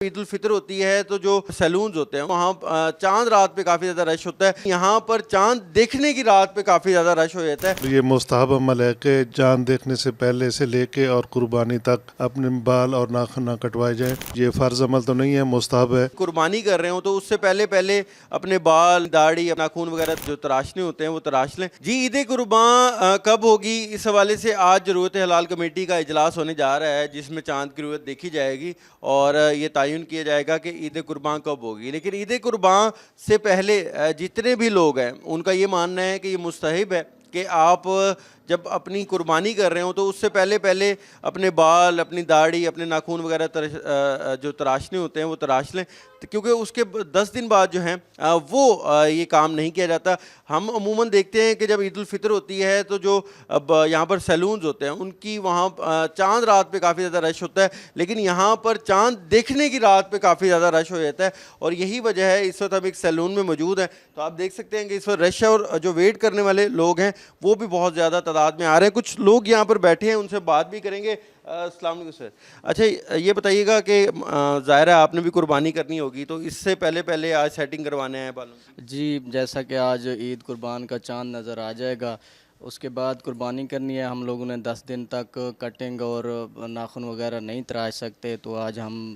عید الفطر ہوتی ہے تو جو سیلونز ہوتے ہیں وہاں چاند رات پہ کافی زیادہ رش ہوتا ہے. یہاں پر چاند دیکھنے کی رات پہ کافی زیادہ رش ہو جاتا ہے. یہ مستحب عمل ہے کہ چاند دیکھنے سے پہلے سے لے کے اور قربانی تک اپنے بال اور ناخن نہ کٹوائے جائیں. یہ فرض عمل تو نہیں ہے، مستحب ہے. قربانی کر رہے ہوں تو اس سے پہلے اپنے بال، داڑھی، ناخن وغیرہ جو تراشنے ہوتے ہیں وہ تراش لیں. جی عید قربان کب ہوگی، اس حوالے سے آج ضرورت حلال کمیٹی کا اجلاس ہونے جا رہا ہے جس میں چاند کی ضرورت دیکھی جائے گی اور یہ تعین کیا جائے گا کہ عید قربان کب ہوگی. لیکن عید قربان سے پہلے جتنے بھی لوگ ہیں ان کا یہ ماننا ہے کہ یہ مستحب ہے کہ آپ جب اپنی قربانی کر رہے ہوں تو اس سے پہلے اپنے بال، اپنی داڑھی، اپنے ناخن وغیرہ جو تراشنے ہوتے ہیں وہ تراش لیں، کیونکہ اس کے 10 دن بعد جو ہیں وہ یہ کام نہیں کیا جاتا. ہم عموماً دیکھتے ہیں کہ جب عید الفطر ہوتی ہے تو جو یہاں پر سیلونز ہوتے ہیں ان کی وہاں چاند رات پہ کافی زیادہ رش ہوتا ہے، لیکن یہاں پر چاند دیکھنے کی رات پہ کافی زیادہ رش ہو جاتا ہے. اور یہی وجہ ہے اس وقت ہم ایک سیلون میں موجود ہیں تو آپ دیکھ سکتے ہیں کہ اس وقت رش ہے اور جو ویٹ کرنے والے لوگ ہیں وہ بھی بہت زیادہ تعداد میں آ رہے ہیں. کچھ لوگ یہاں پر بیٹھے ہیں، ان سے بات بھی کریں گے. السلام علیکم سر. اچھا یہ بتائیے گا کہ ظاہر ہے آپ نے بھی قربانی کرنی ہوگی تو اس سے پہلے آج سیٹنگ کروانے ہیں بالوں کی؟ جی جیسا کہ آج عید قربان کا چاند نظر آ جائے گا، اس کے بعد قربانی کرنی ہے. ہم لوگوں نے 10 دن تک کٹنگ اور ناخن وغیرہ نہیں تراش سکتے تو آج ہم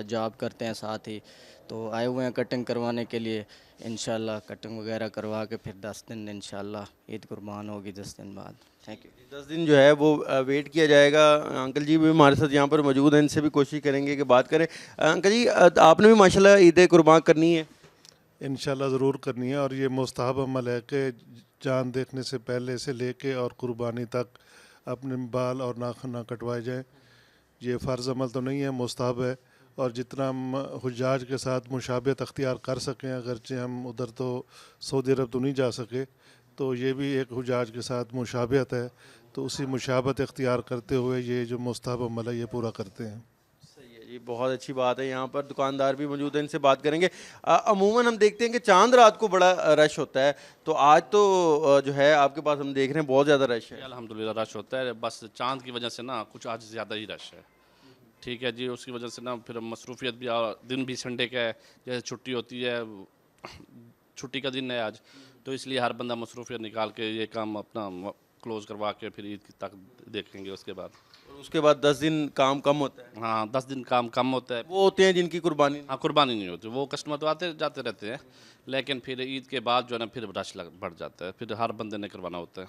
جاب کرتے ہیں ساتھ ہی، تو آئے ہوئے ہیں کٹنگ کروانے کے لیے. انشاءاللہ کٹنگ وغیرہ کروا کے پھر 10 دن انشاءاللہ عید قربان ہوگی 10 دن بعد. Thank you. 10 دن جو ہے وہ ویٹ کیا جائے گا. انکل جی بھی ہمارے ساتھ یہاں پر موجود ہیں، ان سے بھی کوشش کریں گے کہ بات کریں. انکل جی آپ نے بھی ماشاءاللہ عید قربان کرنی ہے؟ انشاءاللہ ضرور کرنی ہے، اور یہ مستحب عمل ہے کہ چاند دیکھنے سے پہلے سے لے کے اور قربانی تک اپنے بال اور ناخن نہ کٹوائے جائیں. یہ فرض عمل تو نہیں ہے، مستحب ہے. اور جتنا ہم حجاج کے ساتھ مشابہت اختیار کر سکیں، اگرچہ ہم ادھر تو سعودی عرب تو نہیں جا سکے، تو یہ بھی ایک حجاج کے ساتھ مشابہت ہے، تو اسی مشابہت اختیار کرتے ہوئے یہ جو مستحب عمل ہے یہ پورا کرتے ہیں. صحیح ہے جی، بہت اچھی بات ہے. یہاں پر دکاندار بھی موجود ہیں، ان سے بات کریں گے. عموماً ہم دیکھتے ہیں کہ چاند رات کو بڑا رش ہوتا ہے، تو آج تو جو ہے آپ کے پاس ہم دیکھ رہے ہیں بہت زیادہ رش ہے. الحمدللہ رش ہوتا ہے، بس چاند کی وجہ سے نا کچھ آج زیادہ ہی رش ہے. ٹھیک ہے جی، اس کی وجہ سے نا پھر مصروفیت بھی، دن بھی سنڈے کا ہے، جیسے چھٹی ہوتی ہے، چھٹی کا دن ہے آج، تو اس لیے ہر بندہ مصروفیت نکال کے یہ کام اپنا کلوز کروا کے پھر عید تک دیکھیں گے. اس کے بعد اور اس کے بعد 10 دن کام کم ہوتا ہے. ہاں 10 دن کام کم ہوتا ہے. وہ ہوتے ہیں جن کی قربانی. ہاں قربانی نہیں ہوتی، وہ کسٹمر تو آتے جاتے رہتے ہیں، لیکن پھر عید کے بعد جو ہے نا پھر رش بڑھ جاتا ہے، پھر ہر بندے نے کروانا ہوتا ہے.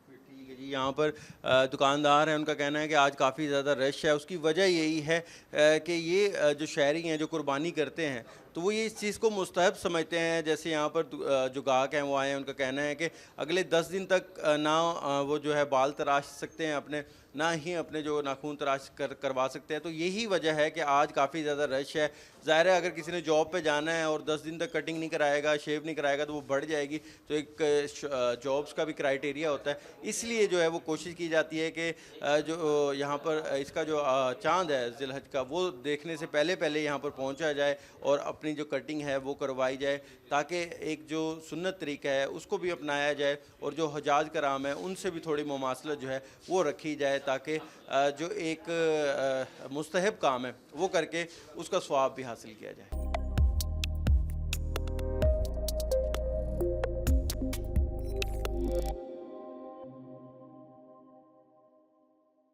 ٹھیک ہے جی. یہاں پر دکاندار ہیں، ان کا کہنا ہے کہ آج کافی زیادہ رش ہے. اس کی وجہ یہی ہے کہ یہ جو شہری ہیں جو قربانی کرتے ہیں تو وہ یہ اس چیز کو مستحب سمجھتے ہیں. جیسے یہاں پر جو گاہک ہیں وہ آئے ہیں، ان کا کہنا ہے کہ اگلے 10 دن تک نہ وہ جو ہے بال تراش سکتے ہیں اپنے، نہ ہی اپنے جو ناخون تراش کروا سکتے ہیں. تو یہی وجہ ہے کہ آج کافی زیادہ رش ہے. ظاہر ہے اگر کسی نے جاب پہ جانا ہے اور 10 دن تک کٹنگ نہیں کرائے گا، شیو نہیں کرائے گا تو وہ بڑھ جائے گی. تو ایک جابس کا بھی کرائیٹیریا ہوتا ہے، اس لیے جو ہے وہ کوشش کی جاتی ہے کہ جو یہاں پر اس کا جو چاند ہے ذی الحج کا وہ دیکھنے سے پہلے یہاں پر پہنچا جائے اور اپنی جو کٹنگ ہے وہ کروائی جائے، تاکہ ایک جو سنت طریقہ ہے اس کو بھی اپنایا جائے اور جو حجاج کرام ہیں ان سے بھی تھوڑی مماثلت جو ہے وہ رکھی جائے، تاکہ جو ایک مستحب کام ہے وہ کر کے اس کا ثواب بھی حاصل کیا جائے.